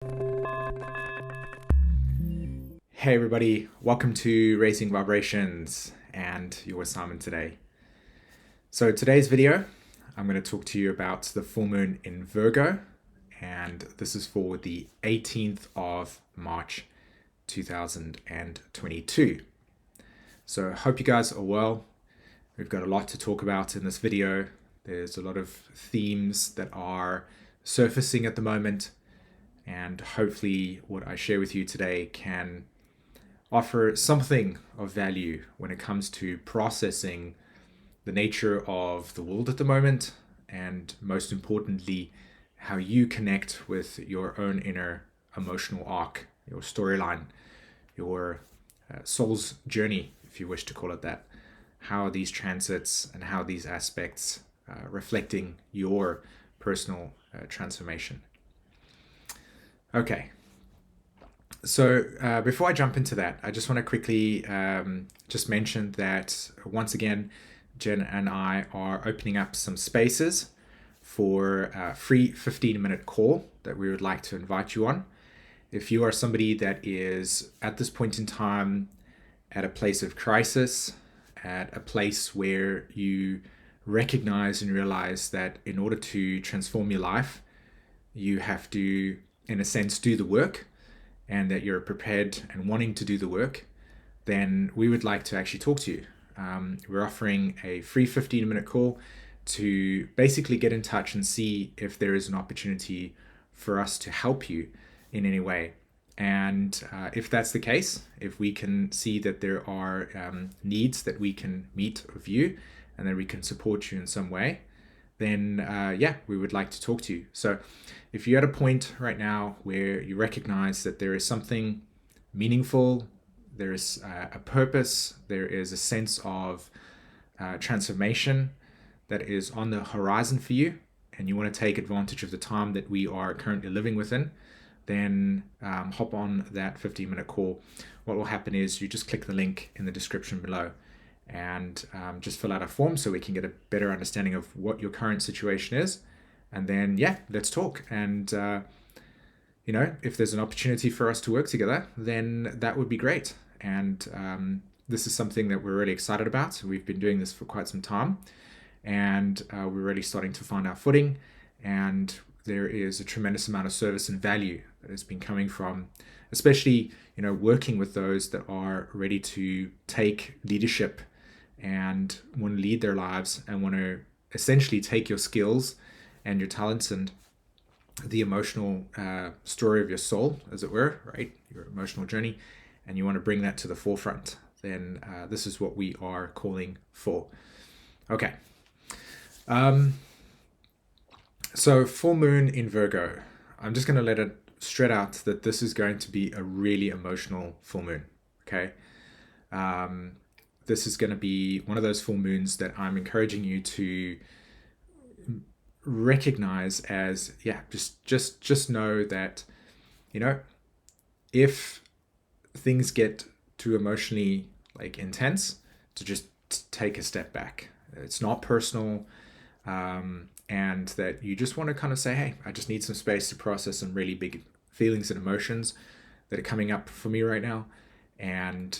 Hey everybody, welcome to Raising Vibrations and your assignment today. So today's video, I'm going to talk to you about the full moon in Virgo, and this is for the 18th of March 2022. So I hope you guys are well. We've got a lot to talk about in this video. There's a lot of themes that are surfacing at the moment, and hopefully what I share with you today can offer something of value when it comes to processing the nature of the world at the moment, and most importantly, how you connect with your own inner emotional arc, your storyline, your soul's journey, if you wish to call it that. How are these transits and how these aspects reflecting your personal transformation? Okay, so before I jump into that, I just want to quickly just mention that once again, Jen and I are opening up some spaces for a free 15-minute call that we would like to invite you on. If you are somebody that is at this point in time at a place of crisis, at a place where you recognize and realize that in order to transform your life, you have to, in a sense, do the work, and that you're prepared and wanting to do the work, then we would like to actually talk to you. We're offering a free 15-minute call to basically get in touch and see if there is an opportunity for us to help you in any way. And if that's the case, if we can see that there are needs that we can meet of you and that we can support you in some way, then we would like to talk to you. So if you're at a point right now where you recognize that there is something meaningful, there is a purpose, there is a sense of transformation that is on the horizon for you, and you want to take advantage of the time that we are currently living within, then hop on that 15-minute call. What will happen is you just click the link in the description below and just fill out a form so we can get a better understanding of what your current situation is. And then, let's talk. And, if there's an opportunity for us to work together, then that would be great. And this is something that we're really excited about. We've been doing this for quite some time, and we're really starting to find our footing. And there is a tremendous amount of service and value that has been coming from, especially, working with those that are ready to take leadership and want to lead their lives and want to essentially take your skills and your talents and the emotional story of your soul, as it were, right? Your emotional journey, and you want to bring that to the forefront, then this is what we are calling for. Okay. So full moon in Virgo. I'm just going to let it straight out that this is going to be a really emotional full moon. Okay. This is going to be one of those full moons that I'm encouraging you to recognize as, just know that, if things get too emotionally intense, to just take a step back. It's not personal, and that you just want to kind of say, hey, I just need some space to process some really big feelings and emotions that are coming up for me right now, and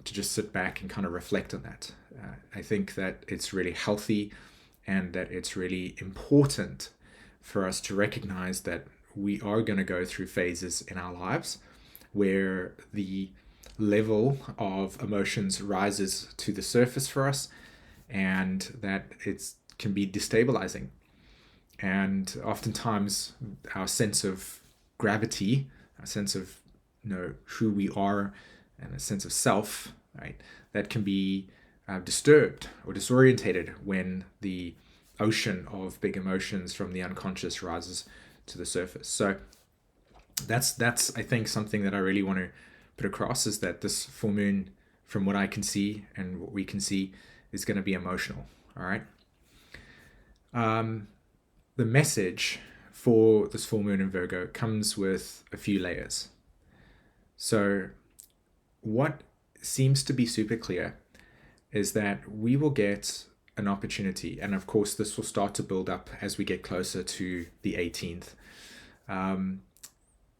to just sit back and kind of reflect on that. I think that it's really healthy and that it's really important for us to recognize that we are going to go through phases in our lives where the level of emotions rises to the surface for us, and that it can be destabilizing. And oftentimes our sense of gravity, our sense of who we are, and a sense of self, right, that can be disturbed or disorientated when the ocean of big emotions from the unconscious rises to the surface. So that's I think something that I really want to put across, is that this full moon, from what I can see and what we can see, is going to be emotional. All right. The message for this full moon in Virgo comes with a few layers. So what seems to be super clear is that we will get an opportunity, and of course this will start to build up as we get closer to the 18th.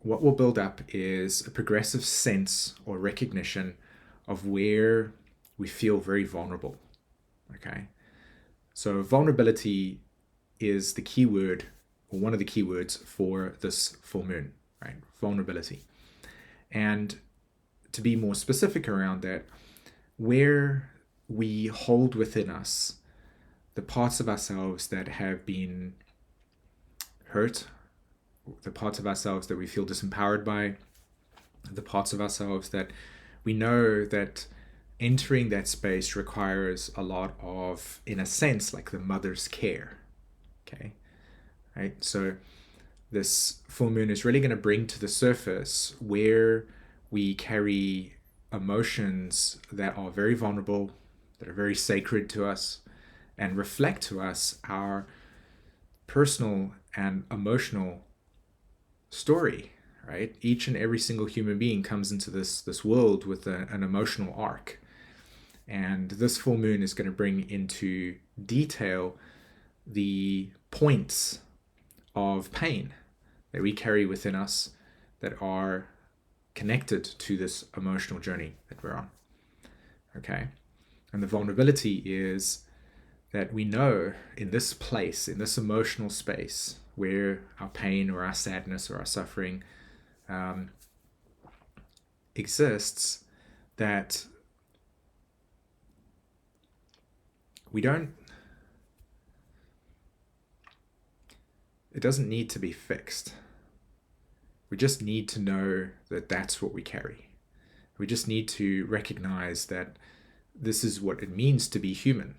what will build up is a progressive sense or recognition of where we feel very vulnerable. Okay. So vulnerability is the key word, or one of the key words for this full moon, right? Vulnerability. And to be more specific around that, where we hold within us the parts of ourselves that have been hurt, the parts of ourselves that we feel disempowered by, the parts of ourselves that we know that entering that space requires a lot of, in a sense, like the mother's care. Okay. Right. So this full moon is really going to bring to the surface where we carry emotions that are very vulnerable, that are very sacred to us, and reflect to us our personal and emotional story. Right? Each and every single human being comes into this world with an emotional arc. And this full moon is going to bring into detail the points of pain that we carry within us that are connected to this emotional journey that we're on. Okay. And the vulnerability is that we know in this place, in this emotional space where our pain or our sadness or our suffering exists, that we don't, it doesn't need to be fixed. We just need to know that that's what we carry. We just need to recognize that this is what it means to be human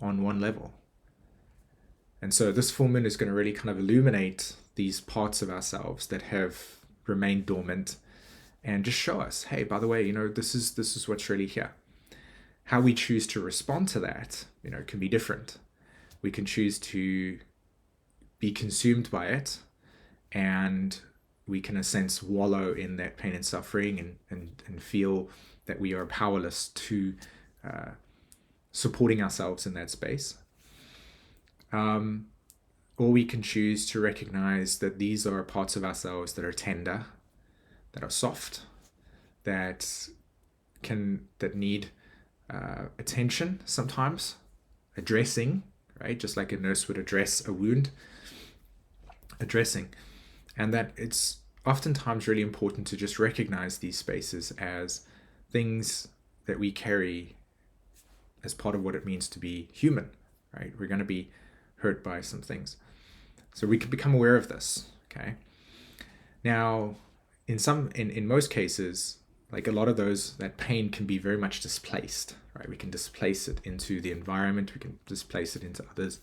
on one level. And so this full moon is going to really kind of illuminate these parts of ourselves that have remained dormant and just show us, hey, by the way, this is what's really here. How we choose to respond to that, can be different. We can choose to be consumed by it, and we can, in a sense, wallow in that pain and suffering and feel that we are powerless to supporting ourselves in that space. Or we can choose to recognize that these are parts of ourselves that are tender, that are soft, that need attention sometimes, addressing, right? Just like a nurse would address a wound, addressing. And that it's oftentimes really important to just recognize these spaces as things that we carry as part of what it means to be human, right? We're going to be hurt by some things. So we can become aware of this, okay? Now, in most cases, like a lot of that pain can be very much displaced, right? We can displace it into the environment, we can displace it into others.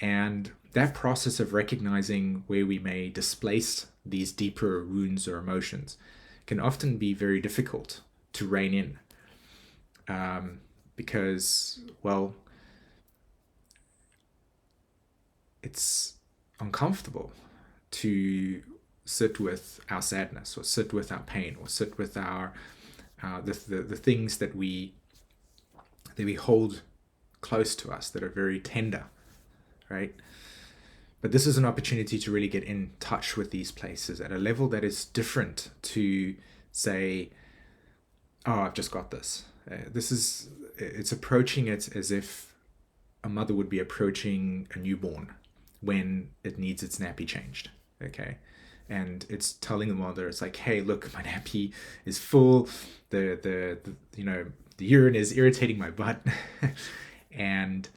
And that process of recognizing where we may displace these deeper wounds or emotions can often be very difficult to rein in. Because, well, it's uncomfortable to sit with our sadness or sit with our pain or sit with our the things that we hold close to us that are very tender, right? But this is an opportunity to really get in touch with these places at a level that is different to say, oh, I've just got this. It's approaching it as if a mother would be approaching a newborn when it needs its nappy changed, okay? And it's telling the mother, it's like, hey, look, my nappy is full, the urine is irritating my butt, and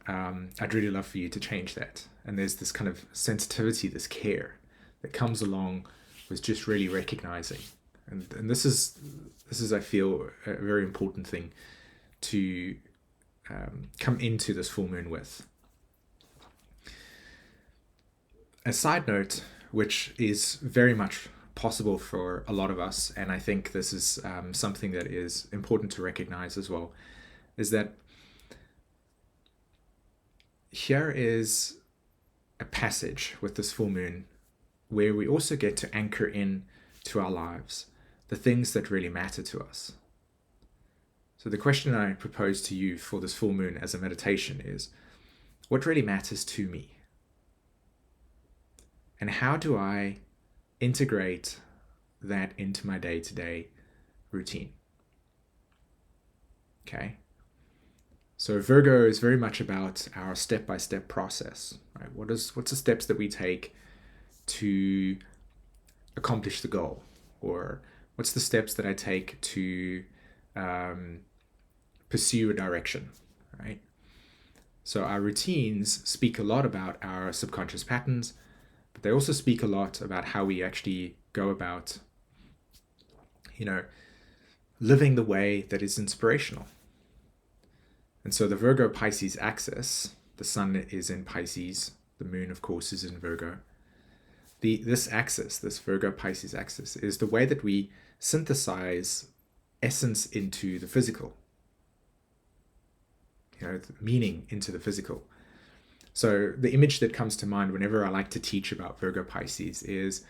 I'd really love for you to change that. And there's this kind of sensitivity, this care that comes along with just really recognizing. And this is, I feel, a very important thing to come into this full moon with. A side note, which is very much possible for a lot of us, and I think this is something that is important to recognize as well, is that here is a passage with this full moon where we also get to anchor in to our lives, the things that really matter to us. So the question I propose to you for this full moon as a meditation is, what really matters to me? And how do I integrate that into my day-to-day routine. Okay. So Virgo is very much about our step-by-step process. Right? What's the steps that we take to accomplish the goal, or what's the steps that I take to pursue a direction, right? So our routines speak a lot about our subconscious patterns, but they also speak a lot about how we actually go about, living the way that is inspirational. And so the Virgo Pisces axis, the sun is in Pisces, the moon, of course, is in Virgo. This axis, this Virgo Pisces axis, is the way that we synthesize essence into the physical, meaning into the physical. So the image that comes to mind whenever I like to teach about Virgo Pisces is,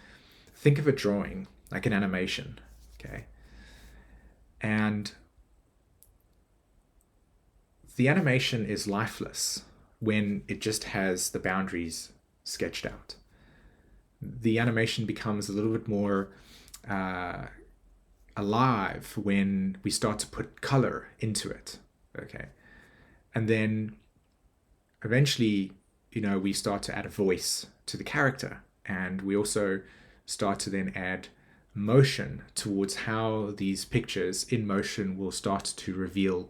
think of a drawing like an animation, okay? And the animation is lifeless when it just has the boundaries sketched out. The animation becomes a little bit more alive when we start to put color into it, okay? And then eventually, we start to add a voice to the character, and we also start to then add motion towards how these pictures in motion will start to reveal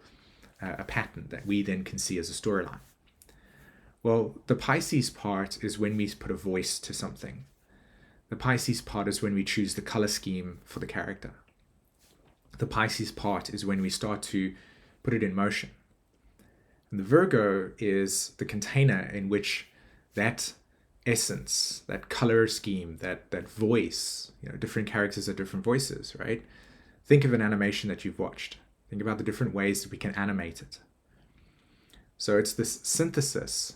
a pattern that we then can see as a storyline. Well, the Pisces part is when we put a voice to something. The Pisces part is when we choose the color scheme for the character. The Pisces part is when we start to put it in motion. And the Virgo is the container in which that essence, that color scheme, that voice, different characters have different voices, right? Think of an animation that you've watched. Think about the different ways that we can animate it. So it's this synthesis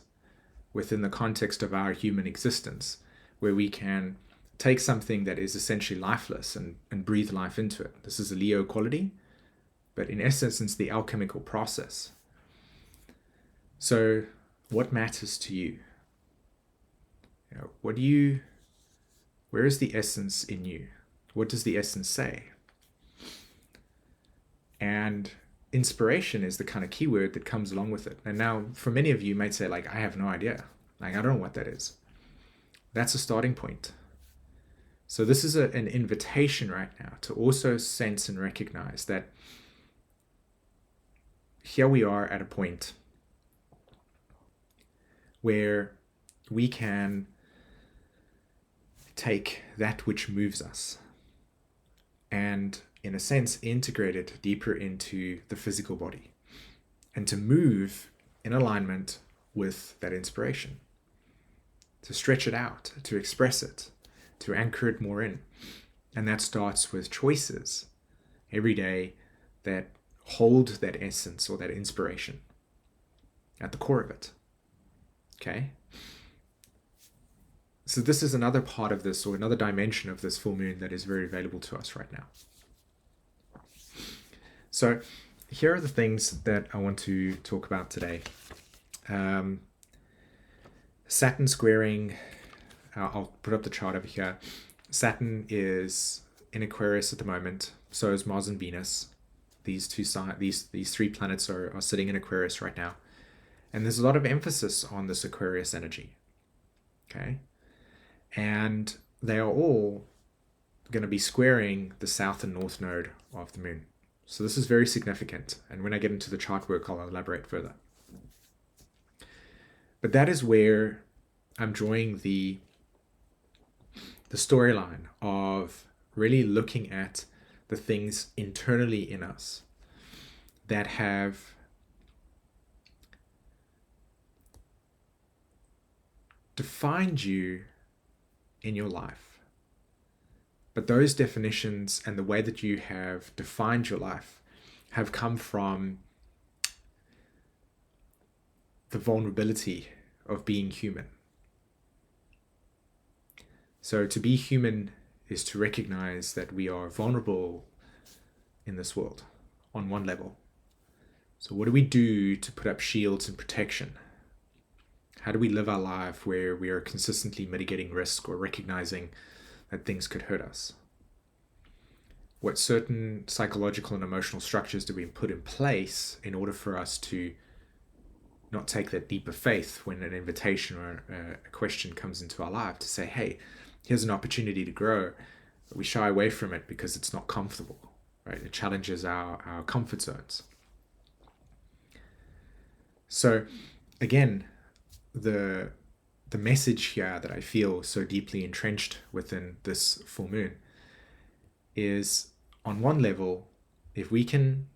within the context of our human existence where we can take something that is essentially lifeless and breathe life into it. This is a Leo quality, but in essence, it's the alchemical process. So what matters to you? Where is the essence in you? What does the essence say? And inspiration is the kind of keyword that comes along with it. And now for many of you, you might say, I have no idea. I don't know what that is. That's a starting point. So this is an invitation right now to also sense and recognize that here we are at a point where we can take that which moves us and, in a sense, integrate it deeper into the physical body and to move in alignment with that inspiration, to stretch it out, to express it, to anchor it more in. And that starts with choices every day that hold that essence or that inspiration at the core of it. Okay? So this is another part of this, or another dimension of this full moon that is very available to us right now. So here are the things that I want to talk about today. Saturn squaring, I'll put up the chart over here. Saturn is in Aquarius at the moment. So is Mars and Venus. These three planets are sitting in Aquarius right now. And there's a lot of emphasis on this Aquarius energy. Okay? And they are all going to be squaring the south and north node of the moon. So this is very significant. And when I get into the chart work, I'll elaborate further. But that is where I'm drawing the storyline of really looking at the things internally in us that have defined you in your life. But those definitions and the way that you have defined your life have come from the vulnerability of being human. So to be human is to recognize that we are vulnerable in this world on one level. So what do we do to put up shields and protection? How do we live our life where we are consistently mitigating risk or recognizing that things could hurt us? What certain psychological and emotional structures do we put in place in order for us to not take that deeper faith when an invitation or a question comes into our life to say, hey, here's an opportunity to grow. We shy away from it because it's not comfortable, right? It challenges our comfort zones. So again, the message here that I feel so deeply entrenched within this full moon is, on one level, if we can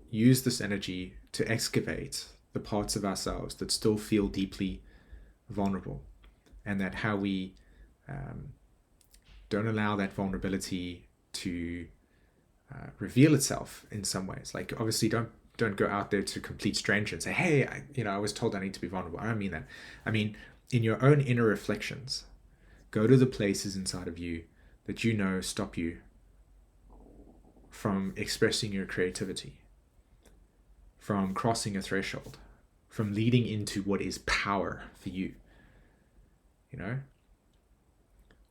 use this energy to excavate the parts of ourselves that still feel deeply vulnerable, and that how we don't allow that vulnerability to reveal itself in some ways. Like, obviously, don't go out there to complete strangers and say, hey, I was told I need to be vulnerable. I don't mean that. I mean, in your own inner reflections, go to the places inside of you that you know stop you from expressing your creativity, from crossing a threshold, from leading into what is power for you.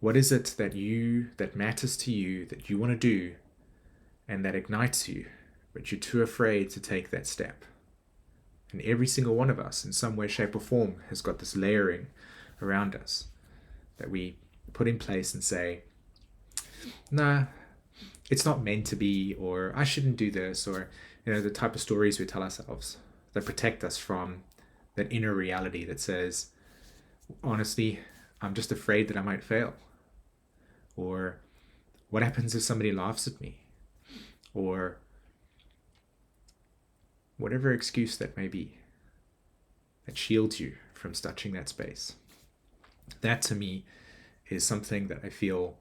What is it that matters to you, that you want to do, and that ignites you, but you're too afraid to take that step? And every single one of us, in some way, shape, or form, has got this layering around us that we put in place and say, nah, it's not meant to be, or I shouldn't do this, or the type of stories we tell ourselves that protect us from that inner reality that says, honestly, I'm just afraid that I might fail. Or what happens if somebody laughs at me? Or whatever excuse that may be that shields you from touching that space. That, to me, is something that I feel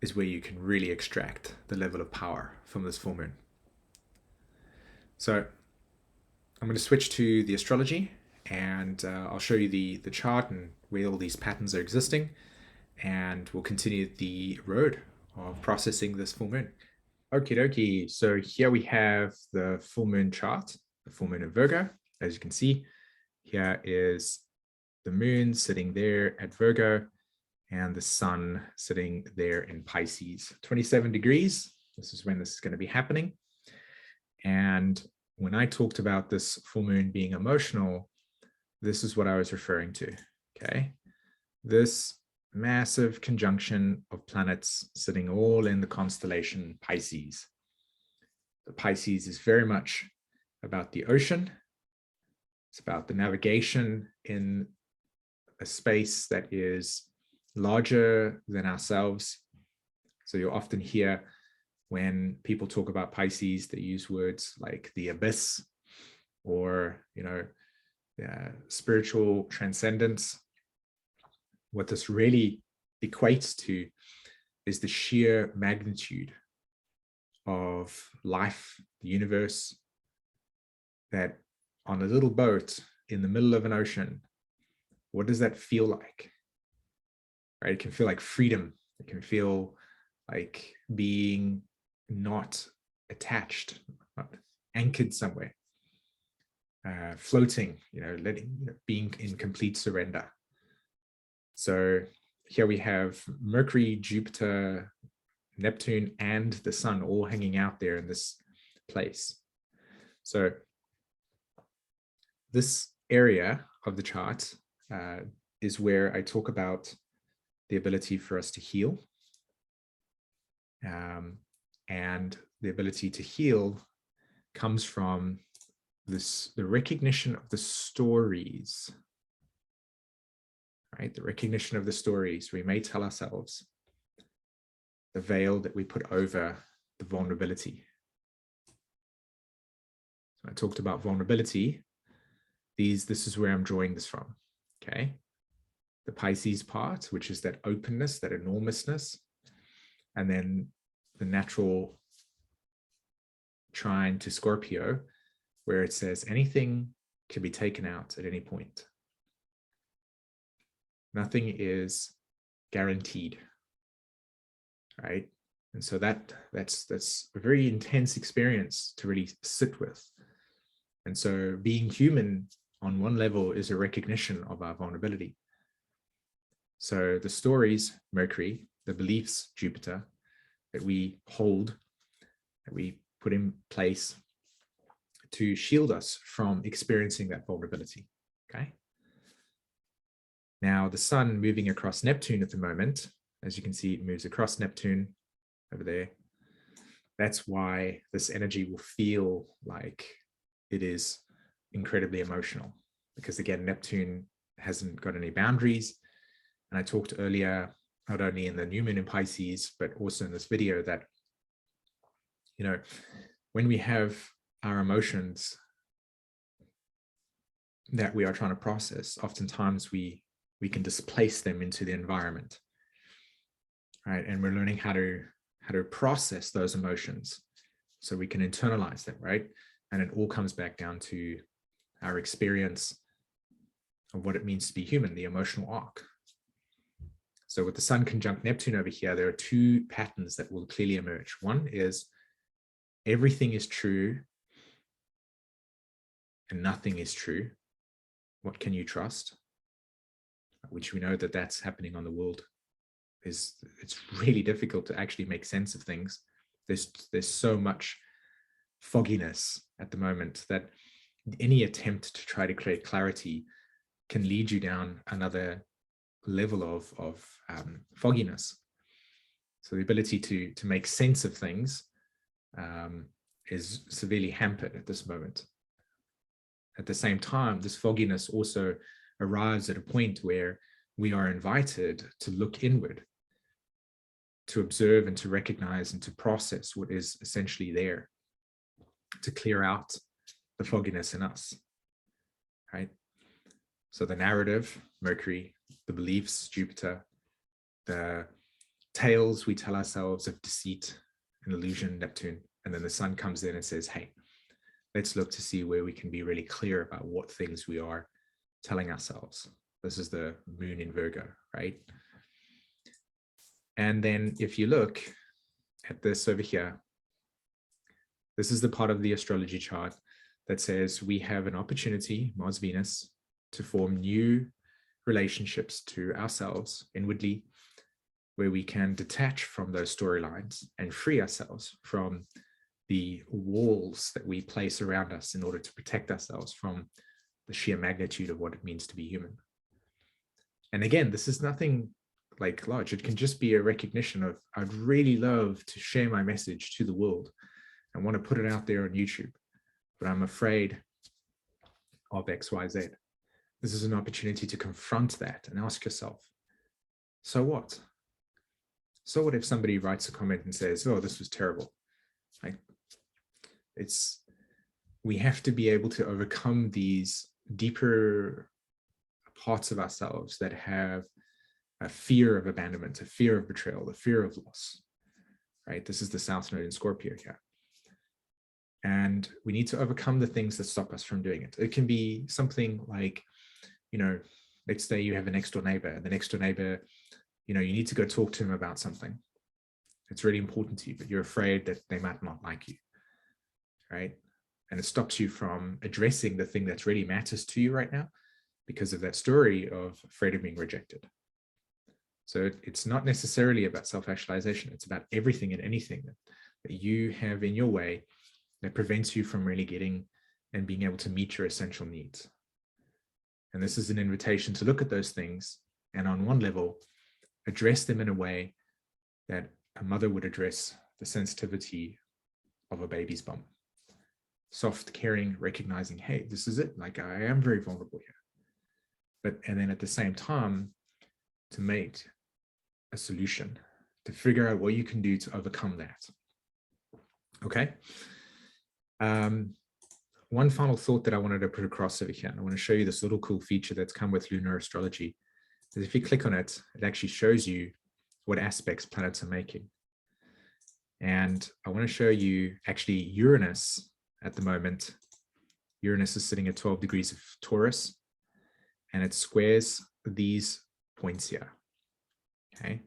is where you can really extract the level of power from this full moon. So I'm going to switch to the astrology, and I'll show you the chart and where all these patterns are existing, and we'll continue the road of processing this full moon. Okie dokie. So here we have the full moon chart, the full moon of Virgo. As you can see, here is the moon sitting there at Virgo and the sun sitting there in Pisces. 27 degrees. This is when this is going to be happening. And when I talked about this full moon being emotional, this is what I was referring to. Okay. This massive conjunction of planets sitting all in the constellation Pisces. The Pisces is very much about the ocean. It's about the navigation in a space that is larger than ourselves. So you'll often hear when people talk about Pisces, they use words like the abyss or, spiritual transcendence. What this really equates to is the sheer magnitude of life, the universe, that on a little boat in the middle of an ocean, what does that feel like? Right? It can feel like freedom. It can feel like being not attached, not anchored somewhere, floating, being in complete surrender. So here we have Mercury, Jupiter, Neptune, and the sun all hanging out there in this place. So this area of the chart is where I talk about the ability for us to heal. And the ability to heal comes from the recognition of the stories. Right? The recognition of the stories we may tell ourselves, the veil that we put over the vulnerability. So I talked about vulnerability. This is where I'm drawing this from. Okay. The Pisces part, which is that openness, that enormousness, and then the natural trine to Scorpio, where it says anything can be taken out at any point. Nothing is guaranteed, right? And so that's a very intense experience to really sit with. And so being human on one level is a recognition of our vulnerability. So the stories, Mercury, the beliefs, Jupiter, that we hold, that we put in place to shield us from experiencing that vulnerability. Okay. Now, the sun moving across Neptune at the moment, as you can see, it moves across Neptune over there. That's why this energy will feel like it is incredibly emotional, because again, Neptune hasn't got any boundaries. And I talked earlier, not only in the new moon in Pisces, but also in this video, that, you know, when we have our emotions that we are trying to process, oftentimes we can displace them into the environment, right? And we're learning how to process those emotions so we can internalize them, right? And it all comes back down to our experience of what it means to be human, the emotional arc. So with the sun conjunct Neptune over here, there are two patterns that will clearly emerge. One is everything is true and nothing is true. What can you trust? Which we know that that's happening on the world. It's really difficult to actually make sense of things. There's so much fogginess at the moment that any attempt to try to create clarity can lead you down another level of fogginess. So the ability to make sense of things is severely hampered at this moment. At the same time, this fogginess also arrives at a point where we are invited to look inward, to observe and to recognize and to process what is essentially there, to clear out the fogginess in us, right? So the narrative, Mercury, the beliefs, Jupiter, the tales we tell ourselves of deceit and illusion, Neptune, and then the sun comes in and says, hey, let's look to see where we can be really clear about what things we are telling ourselves. This is the moon in Virgo, right? And then if you look at this over here, this is the part of the astrology chart that says we have an opportunity, Mars, Venus, to form new relationships to ourselves inwardly, where we can detach from those storylines and free ourselves from the walls that we place around us in order to protect ourselves from the sheer magnitude of what it means to be human. And again, this is nothing like large. It can just be a recognition of, I'd really love to share my message to the world. I want to put it out there on YouTube, but I'm afraid of X, Y, Z. This is an opportunity to confront that and ask yourself, so what? So what if somebody writes a comment and says, oh, this was terrible? Like, we have to be able to overcome these deeper parts of ourselves that have a fear of abandonment, a fear of betrayal, a fear of loss, right? This is the South Node in Scorpio here. And we need to overcome the things that stop us from doing it. It can be something like, you know, let's say you have a next door neighbor, and the next door neighbor, you know, you need to go talk to him about something. It's really important to you, but you're afraid that they might not like you, right? And it stops you from addressing the thing that really matters to you right now because of that story of afraid of being rejected. So it's not necessarily about self-actualization. It's about everything and anything that you have in your way that prevents you from really getting and being able to meet your essential needs. And this is an invitation to look at those things and on one level, address them in a way that a mother would address the sensitivity of a baby's bum. Soft, caring, recognizing, hey, this is it. Like, I am very vulnerable here. And then at the same time, to make a solution, to figure out what you can do to overcome that. Okay. One final thought that I wanted to put across over here, and I want to show you this little cool feature that's come with lunar astrology, is if you click on it, it actually shows you what aspects planets are making. And I want to show you actually Uranus at the moment. Uranus is sitting at 12 degrees of Taurus, and it squares these points here. Okay,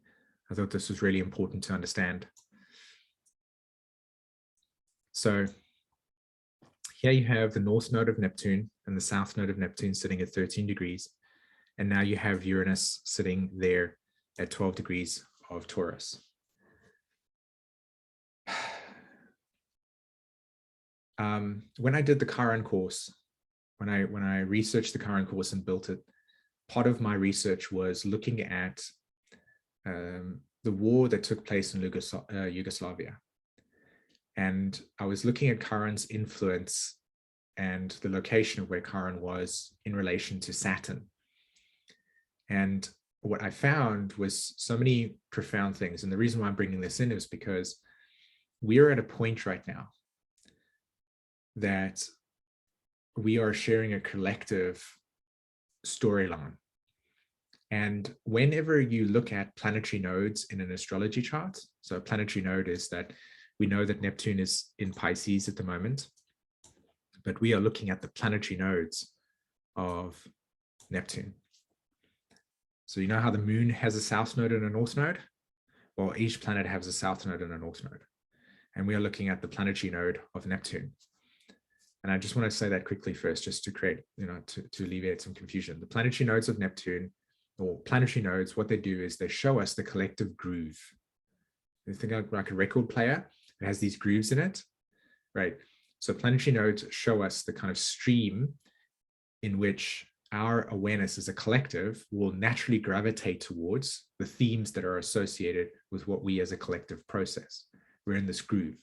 I thought this was really important to understand. So here you have the north node of Neptune and the south node of Neptune sitting at 13 degrees. And now you have Uranus sitting there at 12 degrees of Taurus. When I did the Chiron course, when I researched the Chiron course and built it, part of my research was looking at the war that took place in Yugoslavia. And I was looking at Chiron's influence and the location of where Chiron was in relation to Saturn. And what I found was so many profound things. And the reason why I'm bringing this in is because we're at a point right now that we are sharing a collective storyline. And whenever you look at planetary nodes in an astrology chart, so a planetary node is that we know that Neptune is in Pisces at the moment, but we are looking at the planetary nodes of Neptune. So you know how the moon has a south node and a north node? Well, each planet has a south node and a north node. And we are looking at the planetary node of Neptune. And I just want to say that quickly first, just to create, to alleviate some confusion. The planetary nodes of Neptune, or planetary nodes, what they do is they show us the collective groove. You think like a record player, it has these grooves in it, right? So planetary nodes show us the kind of stream in which our awareness as a collective will naturally gravitate towards the themes that are associated with what we as a collective process. We're in this groove.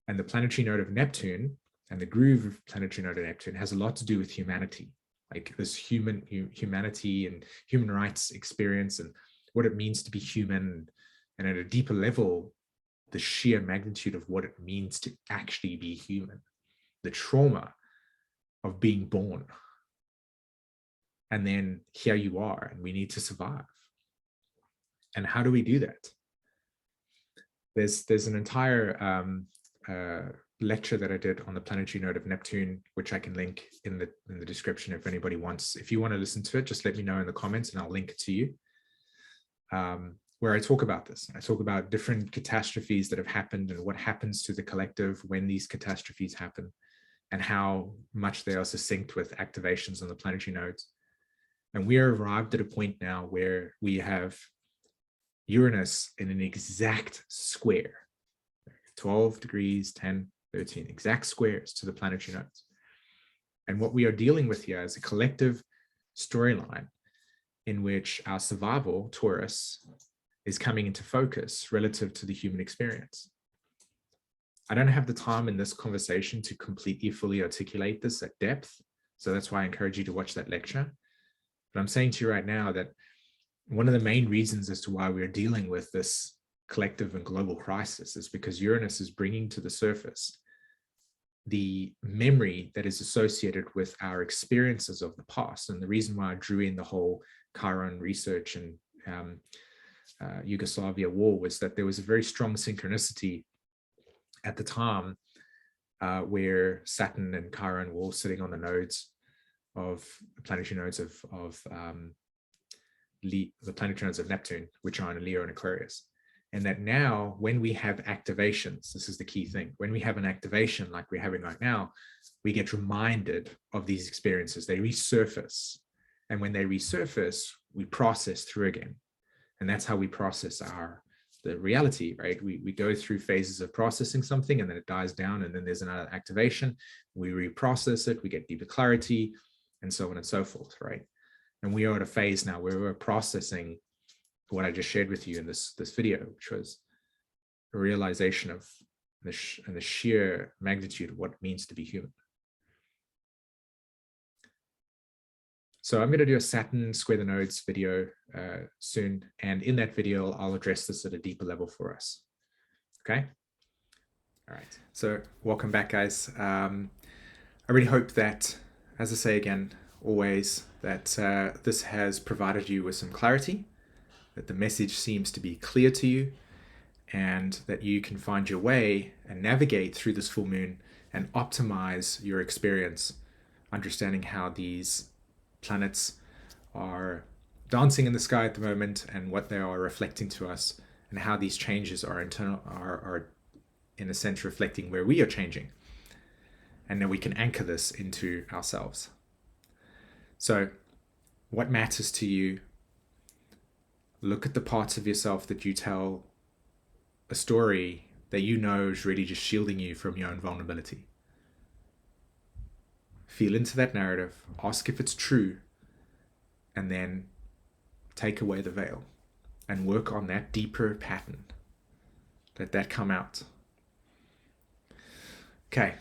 And the planetary node of Neptune and the groove of planetary node of Neptune has a lot to do with humanity, like this humanity and human rights experience and what it means to be human. And at a deeper level, the sheer magnitude of what it means to actually be human, the trauma of being born. And then here you are, and we need to survive. And how do we do that? There's an entire lecture that I did on the planetary node of Neptune, which I can link in the description if anybody wants. If you want to listen to it, just let me know in the comments and I'll link it to you. Where I talk about this. I talk about different catastrophes that have happened and what happens to the collective when these catastrophes happen and how much they are succinct with activations on the planetary nodes. And we are arrived at a point now where we have Uranus in an exact square, 12 degrees, 10, 13, exact squares to the planetary nodes. And what we are dealing with here is a collective storyline in which our survival, Taurus, is coming into focus relative to the human experience. I don't have the time in this conversation to completely fully articulate this at depth. So that's why I encourage you to watch that lecture. But I'm saying to you right now that one of the main reasons as to why we're dealing with this collective and global crisis is because Uranus is bringing to the surface the memory that is associated with our experiences of the past. And the reason why I drew in the whole Chiron research and Yugoslavia war was that there was a very strong synchronicity at the time where Saturn and Chiron were all sitting on the nodes of planetary nodes of the planetary nodes of Neptune, which are in Leo and Aquarius. And that now when we have activations, this is the key thing, when we have an activation like we're having right now, we get reminded of these experiences, they resurface. And when they resurface, we process through again. And that's how we process the reality, right? We go through phases of processing something and then it dies down and then there's another activation. We reprocess it, we get deeper clarity and so on and so forth, right? And we are at a phase now where we're processing what I just shared with you in this video, which was a realization of the sheer magnitude of what it means to be human. So I'm going to do a Saturn square the nodes video soon. And in that video, I'll address this at a deeper level for us. Okay. All right. So welcome back, guys. I really hope that, as I say again, always, that this has provided you with some clarity, that the message seems to be clear to you, and that you can find your way and navigate through this full moon and optimize your experience, understanding how these planets are dancing in the sky at the moment and what they are reflecting to us, and how these changes are in a sense reflecting where we are changing, and then we can anchor this into ourselves. So what matters to you Look at the parts of yourself that you tell a story that you know is really just shielding you from your own vulnerability. Feel into that narrative, ask if it's true, and then take away the veil and work on that deeper pattern. Let that come out. Okay,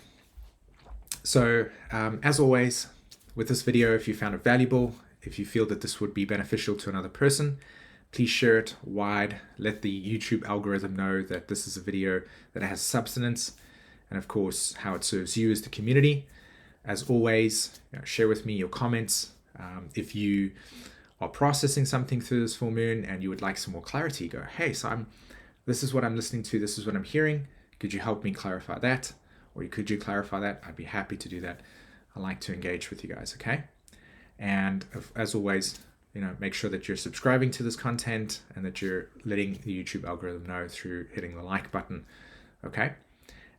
so as always, with this video, if you found it valuable, if you feel that this would be beneficial to another person, please share it wide. Let the YouTube algorithm know that this is a video that has substance, and of course, how it serves you as the community. As always, share with me your comments. If you are processing something through this full moon and you would like some more clarity, go, hey, so this is what I'm listening to, this is what I'm hearing. Could you help me clarify that? Or could you clarify that? I'd be happy to do that. I like to engage with you guys, okay? And as always, make sure that you're subscribing to this content and that you're letting the YouTube algorithm know through hitting the like button, okay?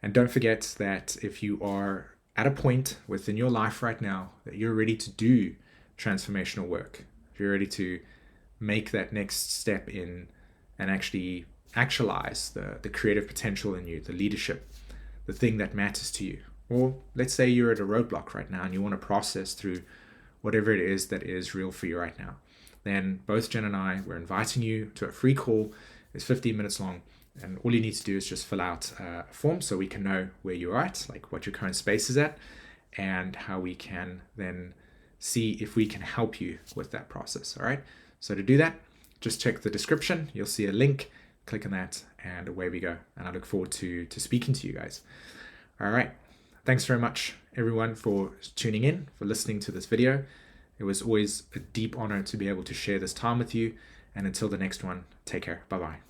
And don't forget that if you are at a point within your life right now that you're ready to do transformational work, if you're ready to make that next step in and actually actualize the creative potential in you, the leadership, the thing that matters to you. Or let's say you're at a roadblock right now and you want to process through whatever it is that is real for you right now. Then both Jen and I, we're inviting you to a free call. It's 15 minutes long. And all you need to do is just fill out a form so we can know where you're at, like what your current space is at, and how we can then see if we can help you with that process. All right. So to do that, just check the description. You'll see a link. Click on that and away we go. And I look forward to speaking to you guys. All right. Thanks very much, everyone, for tuning in, for listening to this video. It was always a deep honor to be able to share this time with you. And until the next one, take care. Bye-bye.